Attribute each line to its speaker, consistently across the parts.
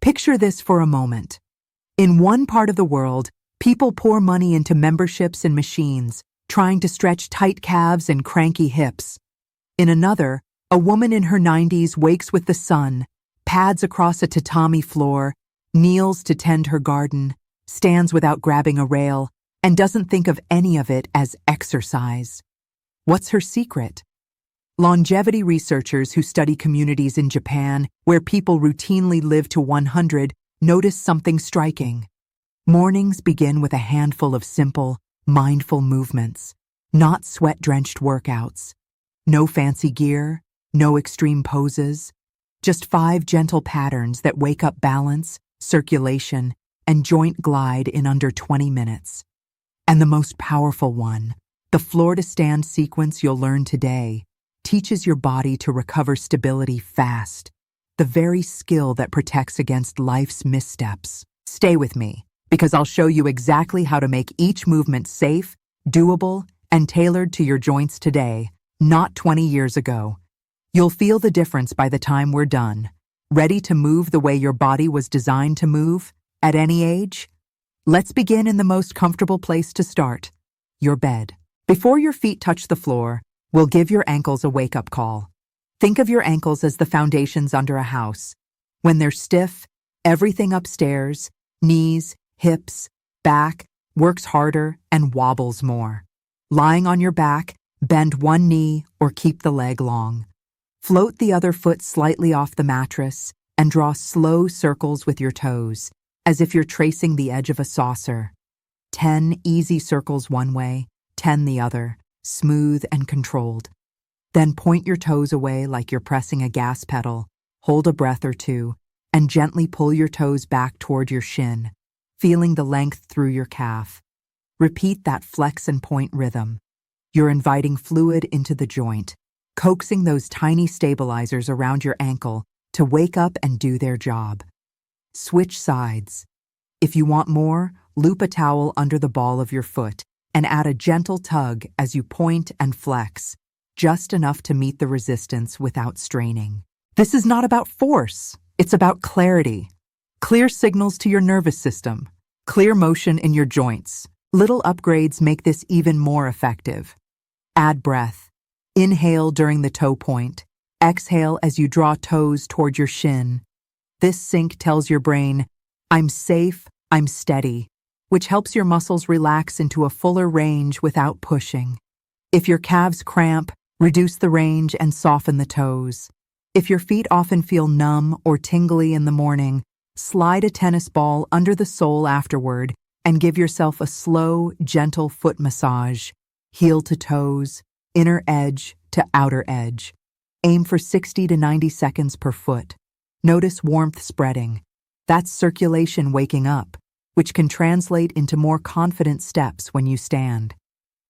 Speaker 1: Picture this for a moment. In one part of the world, people pour money into memberships and machines, trying to stretch tight calves and cranky hips. In another, a woman in her 90s wakes with the sun, pads across a tatami floor, kneels to tend her garden, stands without grabbing a rail, and doesn't think of any of it as exercise. What's her secret? Longevity researchers who study communities in Japan, where people routinely live to 100, notice something striking. Mornings begin with a handful of simple, mindful movements, not sweat-drenched workouts. No fancy gear, no extreme poses, just 5 gentle patterns that wake up balance, circulation, and joint glide in under 20 minutes. And the most powerful one, the floor-to-stand sequence you'll learn today, teaches your body to recover stability fast, the very skill that protects against life's missteps. Stay with me, because I'll show you exactly how to make each movement safe, doable, and tailored to your joints today, not 20 years ago. You'll feel the difference by the time we're done. Ready to move the way your body was designed to move, at any age? Let's begin in the most comfortable place to start, your bed. Before your feet touch the floor, we'll give your ankles a wake-up call. Think of your ankles as the foundations under a house. When they're stiff, everything upstairs, knees, hips, back, works harder and wobbles more. Lying on your back, bend one knee or keep the leg long. Float the other foot slightly off the mattress and draw slow circles with your toes, as if you're tracing the edge of a saucer. 10 easy circles one way, 10 the other, smooth and controlled. Then point your toes away like you're pressing a gas pedal, hold a breath or two, and gently pull your toes back toward your shin, feeling the length through your calf. Repeat that flex and point rhythm. You're inviting fluid into the joint, coaxing those tiny stabilizers around your ankle to wake up and do their job. Switch sides. If you want more, loop a towel under the ball of your foot and add a gentle tug as you point and flex, just enough to meet the resistance without straining. This is not about force, it's about clarity. Clear signals to your nervous system, clear motion in your joints. Little upgrades make this even more effective. Add breath. Inhale during the toe point. Exhale as you draw toes toward your shin. This sync tells your brain, I'm safe, I'm steady, which helps your muscles relax into a fuller range without pushing. If your calves cramp, reduce the range and soften the toes. If your feet often feel numb or tingly in the morning, slide a tennis ball under the sole afterward and give yourself a slow, gentle foot massage. Heel to toes, inner edge to outer edge. Aim for 60 to 90 seconds per foot. Notice warmth spreading. That's circulation waking up, which can translate into more confident steps when you stand.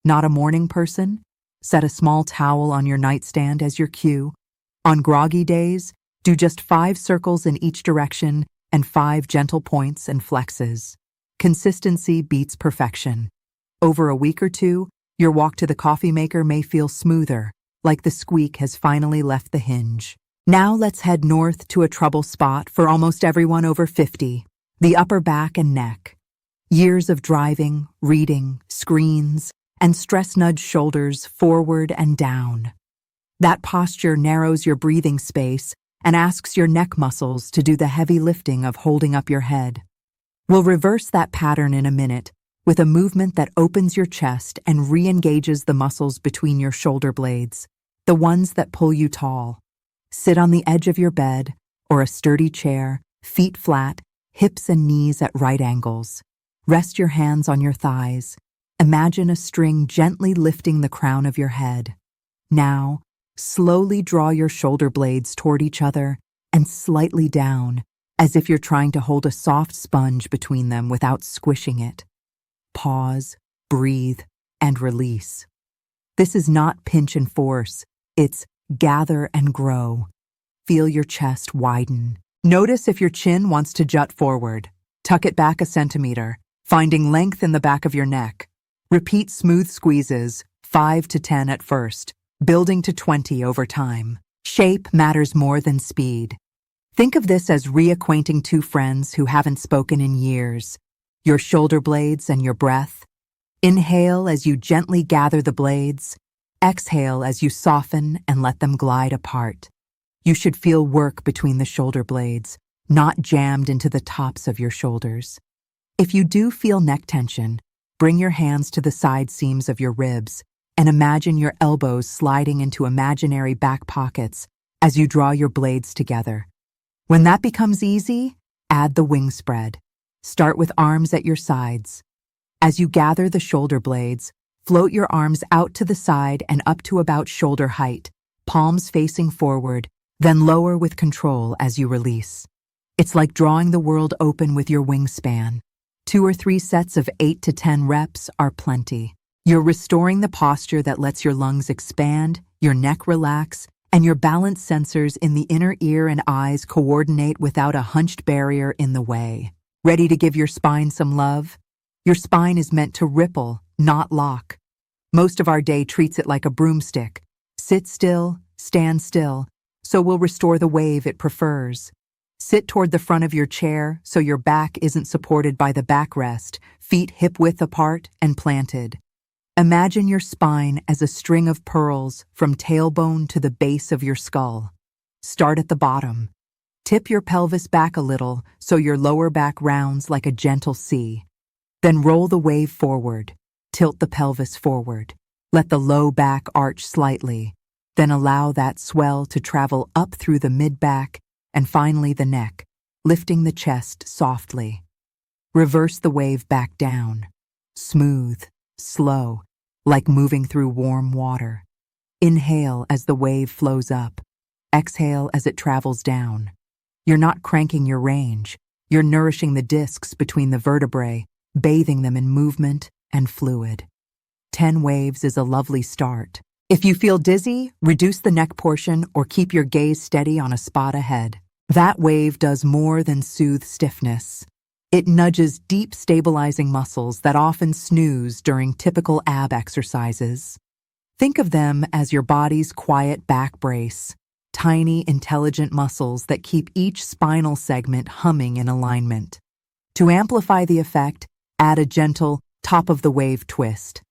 Speaker 1: Not a morning person? Set a small towel on your nightstand as your cue. On groggy days, do just 5 circles in each direction and 5 gentle points and flexes. Consistency beats perfection. Over a week or two, your walk to the coffee maker may feel smoother, like the squeak has finally left the hinge. Now let's head north to a trouble spot for almost everyone over 50, the upper back and neck. Years of driving, reading, screens, and stress nudge shoulders forward and down. That posture narrows your breathing space and asks your neck muscles to do the heavy lifting of holding up your head. We'll reverse that pattern in a minute with a movement that opens your chest and re-engages the muscles between your shoulder blades, the ones that pull you tall. Sit on the edge of your bed or a sturdy chair, feet flat, hips and knees at right angles. Rest your hands on your thighs. Imagine a string gently lifting the crown of your head. Now, slowly draw your shoulder blades toward each other and slightly down, as if you're trying to hold a soft sponge between them without squishing it. Pause, breathe, and release. This is not pinch and force. It's gather and grow. Feel your chest widen. Notice if your chin wants to jut forward. Tuck it back a centimeter, finding length in the back of your neck. Repeat smooth squeezes, 5 to 10 at first, building to 20 over time. Shape matters more than speed. Think of this as reacquainting two friends who haven't spoken in years, your shoulder blades and your breath. Inhale as you gently gather the blades. Exhale as you soften and let them glide apart. You should feel work between the shoulder blades, not jammed into the tops of your shoulders. If you do feel neck tension, bring your hands to the side seams of your ribs and imagine your elbows sliding into imaginary back pockets as you draw your blades together. When that becomes easy, add the wing spread. Start with arms at your sides. As you gather the shoulder blades, float your arms out to the side and up to about shoulder height, palms facing forward, then lower with control as you release. It's like drawing the world open with your wingspan. 2 or 3 sets of 8 to 10 reps are plenty. You're restoring the posture that lets your lungs expand, your neck relax, and your balance sensors in the inner ear and eyes coordinate without a hunched barrier in the way. Ready to give your spine some love? Your spine is meant to ripple, not lock. Most of our day treats it like a broomstick. Sit still, stand still, so we'll restore the wave it prefers. Sit toward the front of your chair so your back isn't supported by the backrest, feet hip-width apart and planted. Imagine your spine as a string of pearls from tailbone to the base of your skull. Start at the bottom. Tip your pelvis back a little so your lower back rounds like a gentle C. Then roll the wave forward. Tilt the pelvis forward. Let the low back arch slightly. Then allow that swell to travel up through the mid-back and finally the neck, lifting the chest softly. Reverse the wave back down. Smooth, slow, like moving through warm water. Inhale as the wave flows up. Exhale as it travels down. You're not cranking your range. You're nourishing the discs between the vertebrae, bathing them in movement and fluid. 10 waves is a lovely start. If you feel dizzy, reduce the neck portion or keep your gaze steady on a spot ahead. That wave does more than soothe stiffness. It nudges deep stabilizing muscles that often snooze during typical ab exercises. Think of them as your body's quiet back brace, tiny, intelligent muscles that keep each spinal segment humming in alignment. To amplify the effect, add a gentle top-of-the-wave twist.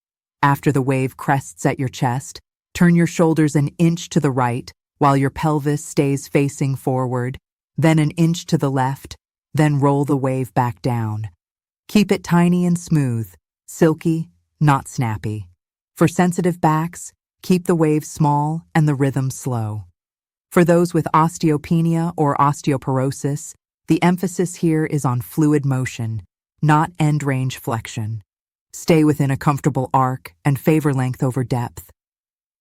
Speaker 1: After the wave crests at your chest, turn your shoulders an inch to the right while your pelvis stays facing forward, then an inch to the left, then roll the wave back down. Keep it tiny and smooth, silky, not snappy. For sensitive backs, keep the wave small and the rhythm slow. For those with osteopenia or osteoporosis, the emphasis here is on fluid motion, not end-range flexion. Stay within a comfortable arc and favor length over depth.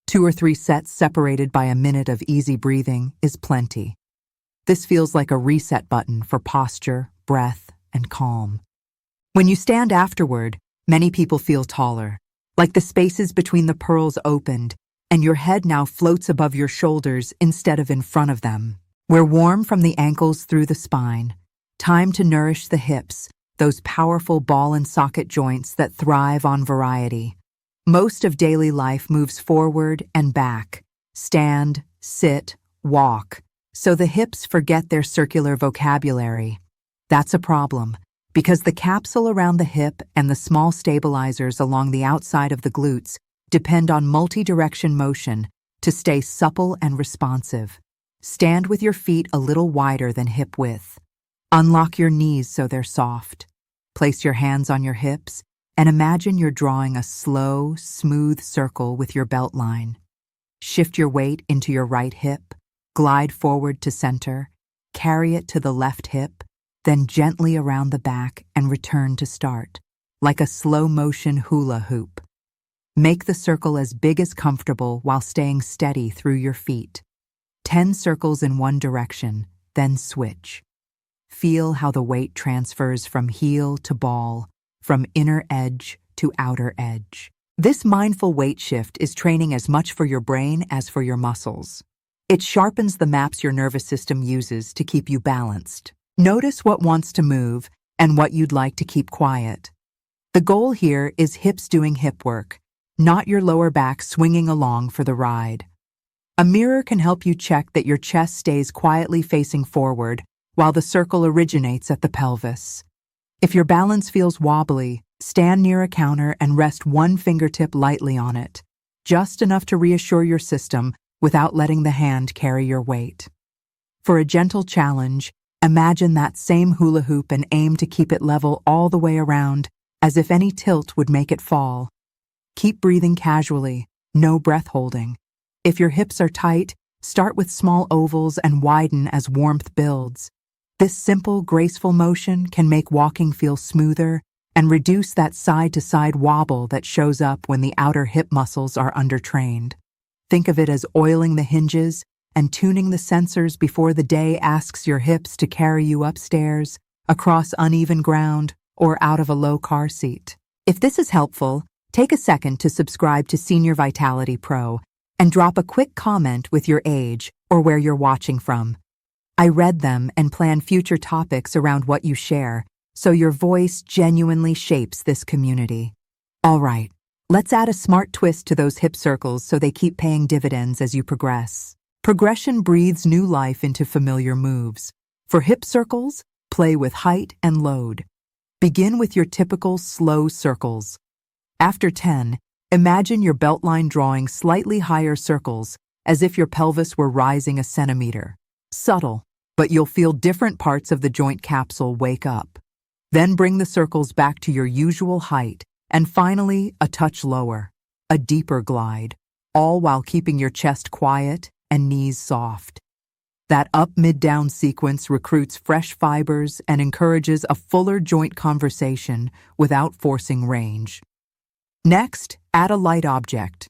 Speaker 1: 2 or 3 sets separated by a minute of easy breathing is plenty. This feels like a reset button for posture, breath, and calm. When you stand afterward, many people feel taller, like the spaces between the pearls opened, and your head now floats above your shoulders instead of in front of them. We're warm from the ankles through the spine. Time to nourish the hips, those powerful ball and socket joints that thrive on variety. Most of daily life moves forward and back, stand, sit, walk, so the hips forget their circular vocabulary. That's a problem, because the capsule around the hip and the small stabilizers along the outside of the glutes depend on multi-direction motion to stay supple and responsive. Stand with your feet a little wider than hip width. Unlock your knees so they're soft. Place your hands on your hips and imagine you're drawing a slow, smooth circle with your belt line. Shift your weight into your right hip, glide forward to center, carry it to the left hip, then gently around the back and return to start, like a slow-motion hula hoop. Make the circle as big as comfortable while staying steady through your feet. 10 circles in one direction, then switch. Feel how the weight transfers from heel to ball, from inner edge to outer edge. This mindful weight shift is training as much for your brain as for your muscles. It sharpens the maps your nervous system uses to keep you balanced. Notice what wants to move and what you'd like to keep quiet. The goal here is hips doing hip work, not your lower back swinging along for the ride. A mirror can help you check that your chest stays quietly facing forward while the circle originates at the pelvis. If your balance feels wobbly, stand near a counter and rest one fingertip lightly on it, just enough to reassure your system without letting the hand carry your weight. For a gentle challenge, imagine that same hula hoop and aim to keep it level all the way around, as if any tilt would make it fall. Keep breathing casually, no breath holding. If your hips are tight, start with small ovals and widen as warmth builds. This simple, graceful motion can make walking feel smoother and reduce that side-to-side wobble that shows up when the outer hip muscles are undertrained. Think of it as oiling the hinges and tuning the sensors before the day asks your hips to carry you upstairs, across uneven ground, or out of a low car seat. If this is helpful, take a second to subscribe to Senior Vitality Pro and drop a quick comment with your age or where you're watching from. I read them and plan future topics around what you share, so your voice genuinely shapes this community. All right, let's add a smart twist to those hip circles so they keep paying dividends as you progress. Progression breathes new life into familiar moves. For hip circles, play with height and load. Begin with your typical slow circles. After 10, imagine your beltline drawing slightly higher circles, as if your pelvis were rising a centimeter. Subtle, but you'll feel different parts of the joint capsule wake up. Then bring the circles back to your usual height, and finally, a touch lower, a deeper glide, all while keeping your chest quiet and knees soft. That up-mid-down sequence recruits fresh fibers and encourages a fuller joint conversation without forcing range. Next, add a light object.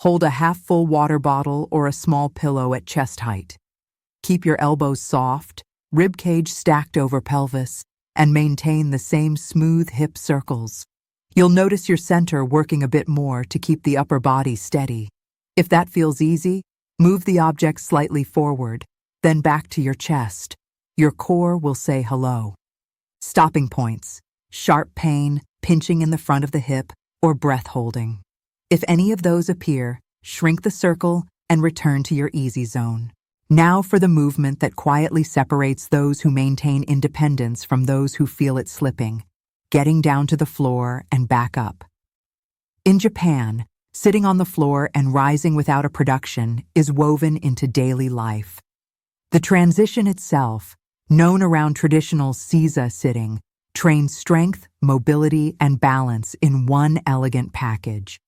Speaker 1: Hold a half-full water bottle or a small pillow at chest height. Keep your elbows soft, ribcage stacked over pelvis, and maintain the same smooth hip circles. You'll notice your center working a bit more to keep the upper body steady. If that feels easy, move the object slightly forward, then back to your chest. Your core will say hello. Stopping points: sharp pain, pinching in the front of the hip, or breath holding. If any of those appear, shrink the circle and return to your easy zone. Now for the movement that quietly separates those who maintain independence from those who feel it slipping: getting down to the floor and back up. In Japan, sitting on the floor and rising without a production is woven into daily life. The transition itself, known around traditional seiza sitting, trains strength, mobility, and balance in one elegant package.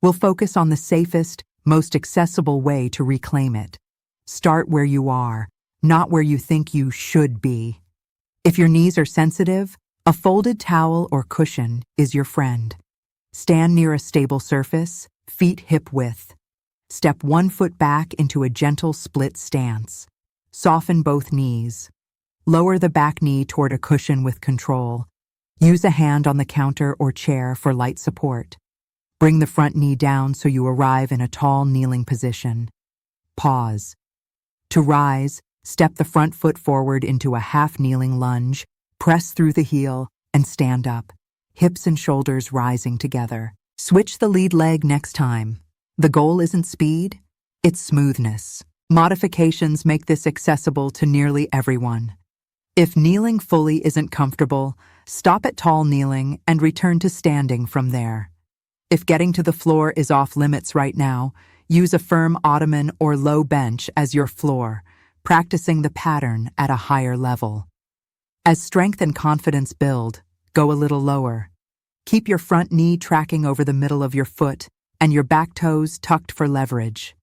Speaker 1: We'll focus on the safest, most accessible way to reclaim it. Start where you are, not where you think you should be. If your knees are sensitive, a folded towel or cushion is your friend. Stand near a stable surface, feet hip width. Step one foot back into a gentle split stance. Soften both knees. Lower the back knee toward a cushion with control. Use a hand on the counter or chair for light support. Bring the front knee down so you arrive in a tall kneeling position. Pause. To rise, step the front foot forward into a half-kneeling lunge, press through the heel, and stand up, hips and shoulders rising together. Switch the lead leg next time. The goal isn't speed, it's smoothness. Modifications make this accessible to nearly everyone. If kneeling fully isn't comfortable, stop at tall kneeling and return to standing from there. If getting to the floor is off limits right now, use a firm ottoman or low bench as your floor, practicing the pattern at a higher level. As strength and confidence build, go a little lower. Keep your front knee tracking over the middle of your foot and your back toes tucked for leverage.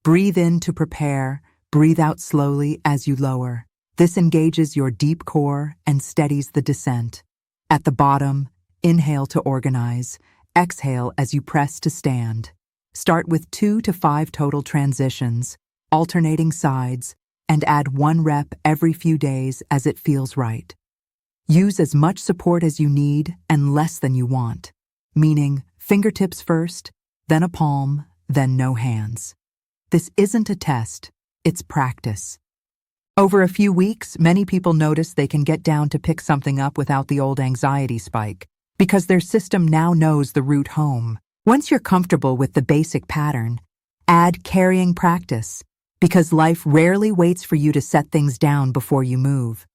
Speaker 1: Breathe in to prepare, breathe out slowly as you lower. This engages your deep core and steadies the descent. At the bottom, inhale to organize, exhale as you press to stand. Start with 2 to 5 total transitions, alternating sides, and add 1 rep every few days as it feels right. Use as much support as you need and less than you want, meaning fingertips first, then a palm, then no hands. This isn't a test, it's practice. Over a few weeks, many people notice they can get down to pick something up without the old anxiety spike, because their system now knows the route home. Once you're comfortable with the basic pattern, Add carrying practice, because life rarely waits for you to set things down before you move.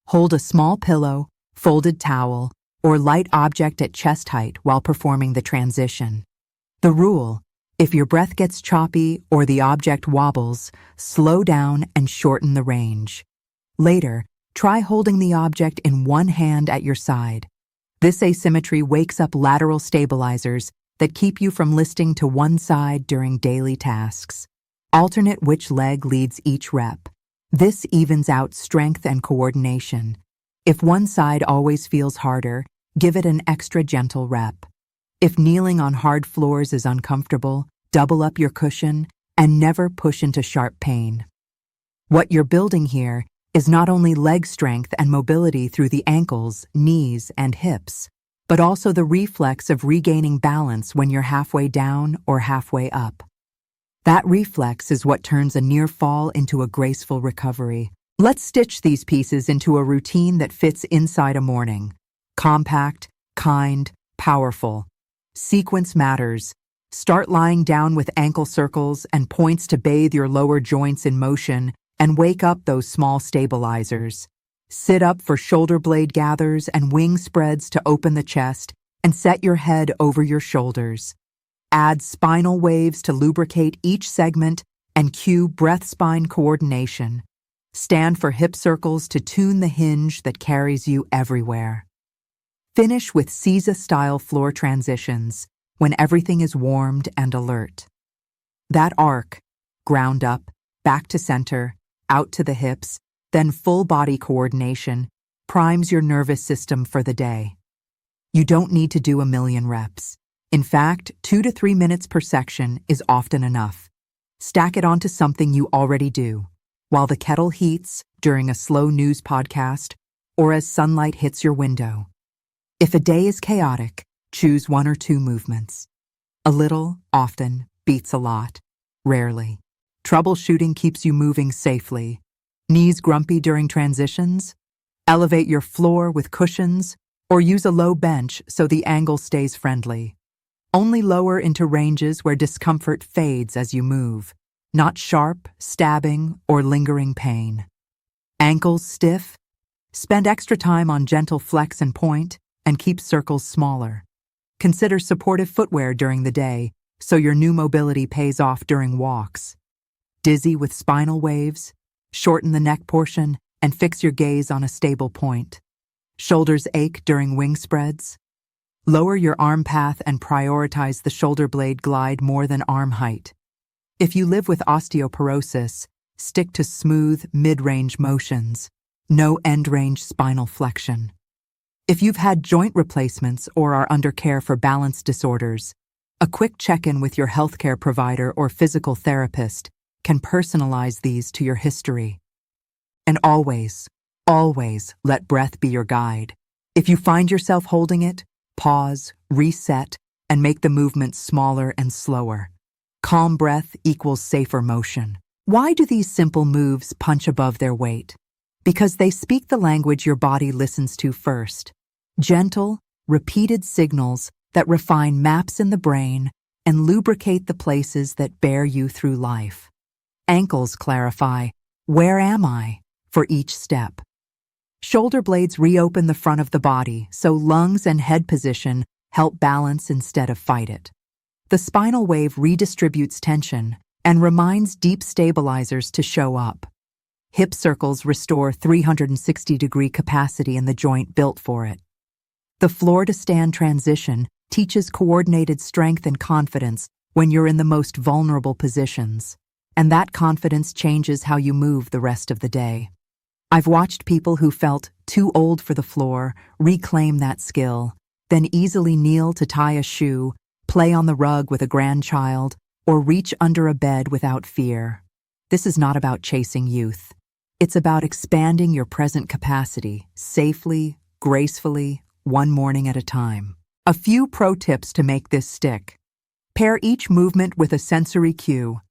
Speaker 1: Hold a small pillow, folded towel, or light object at chest height while performing the transition. The rule: if your breath gets choppy or the object wobbles, slow down and shorten the range. Later, try holding the object in one hand at your side. This asymmetry wakes up lateral stabilizers that keep you from listing to one side during daily tasks. Alternate which leg leads each rep. This evens out strength and coordination. If one side always feels harder, give it an extra gentle rep. If kneeling on hard floors is uncomfortable, double up your cushion and never push into sharp pain. What you're building here is not only leg strength and mobility through the ankles, knees, and hips, but also the reflex of regaining balance when you're halfway down or halfway up. That reflex is what turns a near fall into a graceful recovery. Let's stitch these pieces into a routine that fits inside a morning. Compact, kind, powerful. Sequence matters. Start lying down with ankle circles and points to bathe your lower joints in motion and wake up those small stabilizers. Sit up for shoulder blade gathers and wing spreads to open the chest and set your head over your shoulders. Add spinal waves to lubricate each segment and cue breath-spine coordination. Stand for hip circles to tune the hinge that carries you everywhere. Finish with Caesar-style floor transitions when everything is warmed and alert. That arc, ground up, back to center, out to the hips, then full body coordination, primes your nervous system for the day. You don't need to do a million reps. In fact, 2 to 3 minutes per section is often enough. Stack it onto something you already do, while the kettle heats, during a slow news podcast, or as sunlight hits your window. If a day is chaotic, choose 1 or 2 movements. A little, often, beats a lot. Rarely. Troubleshooting keeps you moving safely. Knees grumpy during transitions? Elevate your floor with cushions, or use a low bench so the angle stays friendly. Only lower into ranges where discomfort fades as you move, not sharp, stabbing, or lingering pain. Ankles stiff? Spend extra time on gentle flex and point, and keep circles smaller. Consider supportive footwear during the day, so your new mobility pays off during walks. Dizzy with spinal waves? Shorten the neck portion and fix your gaze on a stable point. Shoulders ache during wing spreads? Lower your arm path and prioritize the shoulder blade glide more than arm height. If you live with osteoporosis, stick to smooth, mid-range motions. No end-range spinal flexion. If you've had joint replacements or are under care for balance disorders, a quick check-in with your healthcare provider or physical therapist can personalize these to your history. And always, always let breath be your guide. If you find yourself holding it, pause, reset, and make the movement smaller and slower. Calm breath equals safer motion. Why do these simple moves punch above their weight? Because they speak the language your body listens to first. Gentle, repeated signals that refine maps in the brain and lubricate the places that bear you through life. Ankles clarify, "Where am I?" for each step. Shoulder blades reopen the front of the body, so lungs and head position help balance instead of fight it. The spinal wave redistributes tension and reminds deep stabilizers to show up. Hip circles restore 360-degree capacity in the joint built for it. The floor-to-stand transition teaches coordinated strength and confidence when you're in the most vulnerable positions, and that confidence changes how you move the rest of the day. I've watched people who felt too old for the floor reclaim that skill, then easily kneel to tie a shoe, play on the rug with a grandchild, or reach under a bed without fear. This is not about chasing youth. It's about expanding your present capacity, safely, gracefully, one morning at a time. A few pro tips to make this stick. Pair each movement with a sensory cue.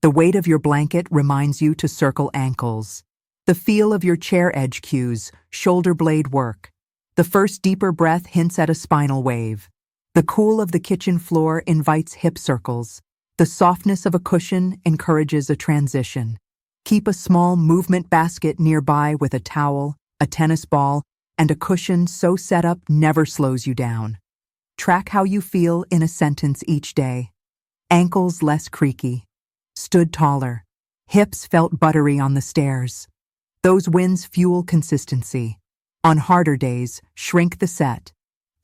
Speaker 1: The weight of your blanket reminds you to circle ankles. The feel of your chair edge cues, shoulder blade work. The first deeper breath hints at a spinal wave. The cool of the kitchen floor invites hip circles. The softness of a cushion encourages a transition. Keep a small movement basket nearby with a towel, a tennis ball, and a cushion so set up never slows you down. Track how you feel in a sentence each day. Ankles less creaky. Stood taller. Hips felt buttery on the stairs. Those wins fuel consistency. On harder days, shrink the set.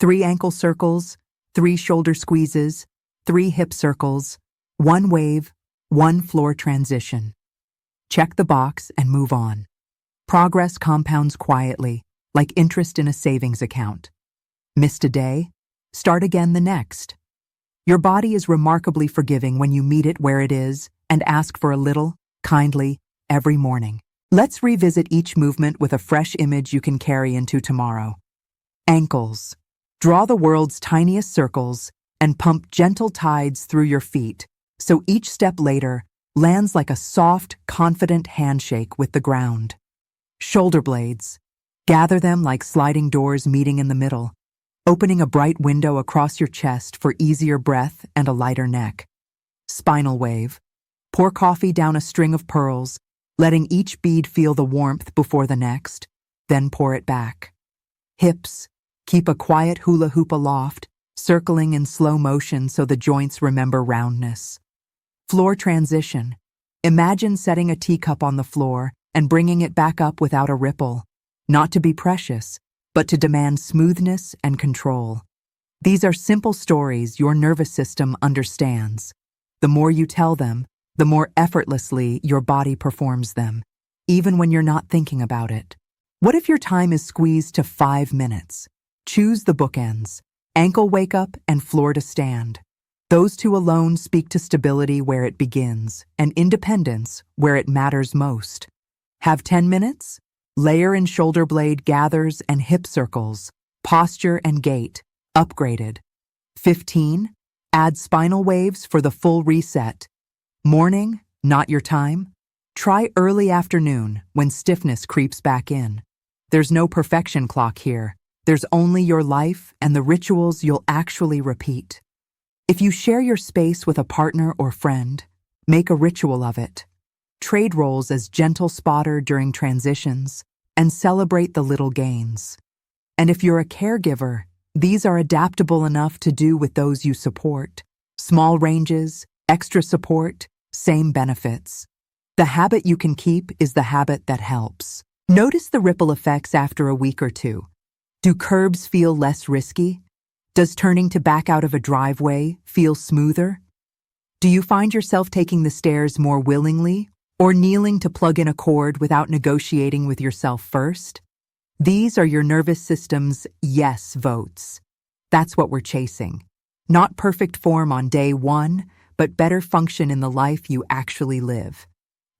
Speaker 1: 3 ankle circles, 3 shoulder squeezes, 3 hip circles, 1 wave, 1 floor transition. Check the box and move on. Progress compounds quietly, like interest in a savings account. Missed a day? Start again the next. Your body is remarkably forgiving when you meet it where it is and ask for a little, kindly, every morning. Let's revisit each movement with a fresh image you can carry into tomorrow. Ankles. Draw the world's tiniest circles and pump gentle tides through your feet, so each step later lands like a soft, confident handshake with the ground. Shoulder blades. Gather them like sliding doors meeting in the middle, opening a bright window across your chest for easier breath and a lighter neck. Spinal wave. Pour coffee down a string of pearls, letting each bead feel the warmth before the next, then pour it back. Hips. Keep a quiet hula hoop aloft, circling in slow motion so the joints remember roundness. Floor transition. Imagine setting a teacup on the floor and bringing it back up without a ripple, not to be precious, but to demand smoothness and control. These are simple stories your nervous system understands. The more you tell them, the more effortlessly your body performs them, even when you're not thinking about it. What if your time is squeezed to 5 minutes? Choose the bookends, ankle wake up and floor to stand. Those two alone speak to stability where it begins and independence where it matters most. Have 10 minutes? Layer in shoulder blade gathers and hip circles, posture and gait, upgraded. 15? Add spinal waves for the full reset. Morning, not your time? Try early afternoon when stiffness creeps back in. There's no perfection clock here. There's only your life and the rituals you'll actually repeat. If you share your space with a partner or friend, make a ritual of it. Trade roles as gentle spotter during transitions and celebrate the little gains. And if you're a caregiver, these are adaptable enough to do with those you support. Small ranges, extra support, same benefits. The habit you can keep is the habit that helps. Notice the ripple effects after a week or two. Do curbs feel less risky? Does turning to back out of a driveway feel smoother? Do you find yourself taking the stairs more willingly or kneeling to plug in a cord without negotiating with yourself first? These are your nervous system's yes votes. That's what we're chasing. Not perfect form on day 1, but better function in the life you actually live.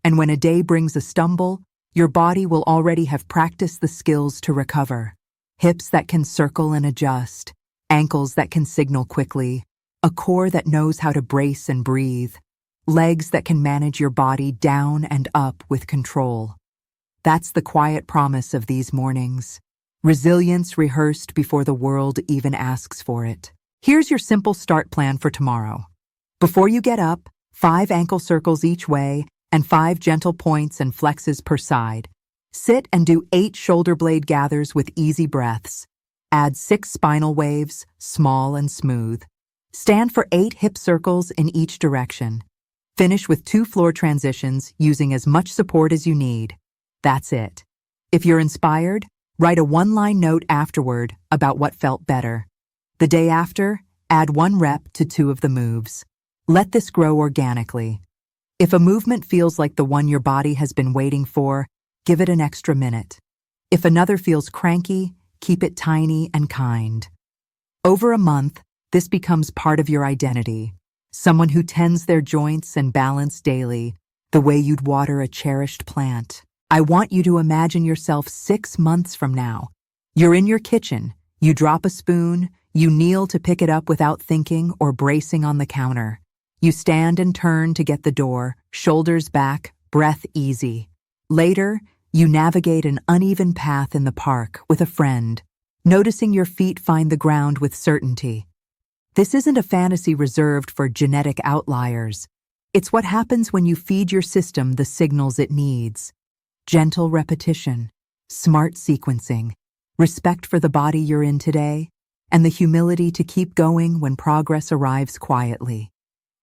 Speaker 1: And when a day brings a stumble, your body will already have practiced the skills to recover. Hips that can circle and adjust, ankles that can signal quickly, a core that knows how to brace and breathe, legs that can manage your body down and up with control. That's the quiet promise of these mornings. Resilience rehearsed before the world even asks for it. Here's your simple start plan for tomorrow. Before you get up, 5 ankle circles each way and 5 gentle points and flexes per side. Sit and do 8 shoulder blade gathers with easy breaths. Add 6 spinal waves, small and smooth. Stand for 8 hip circles in each direction. Finish with 2 floor transitions using as much support as you need. That's it. If you're inspired, write a 1-line note afterward about what felt better. The day after, add 1 rep to 2 of the moves. Let this grow organically. If a movement feels like the one your body has been waiting for, give it an extra minute. If another feels cranky, keep it tiny and kind. Over a month, this becomes part of your identity. Someone who tends their joints and balance daily, the way you'd water a cherished plant. I want you to imagine yourself 6 months from now. You're in your kitchen, you drop a spoon, you kneel to pick it up without thinking or bracing on the counter. You stand and turn to get the door, shoulders back, breath easy. Later, you navigate an uneven path in the park with a friend, noticing your feet find the ground with certainty. This isn't a fantasy reserved for genetic outliers. It's what happens when you feed your system the signals it needs. Gentle repetition, smart sequencing, respect for the body you're in today, and the humility to keep going when progress arrives quietly.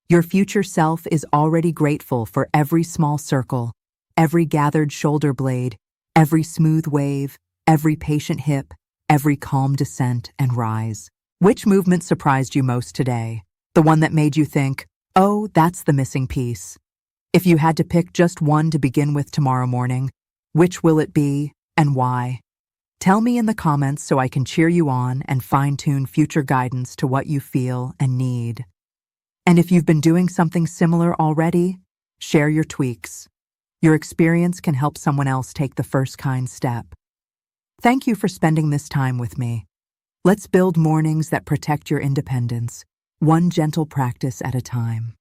Speaker 1: Your future self is already grateful for every small circle, every gathered shoulder blade, every smooth wave, every patient hip, every calm descent and rise. Which movement surprised you most today? The one that made you think, oh, that's the missing piece. If you had to pick just one to begin with tomorrow morning, which will it be and why? Tell me in the comments so I can cheer you on and fine-tune future guidance to what you feel and need. And if you've been doing something similar already, share your tweaks. Your experience can help someone else take the first kind step. Thank you for spending this time with me. Let's build mornings that protect your independence, one gentle practice at a time.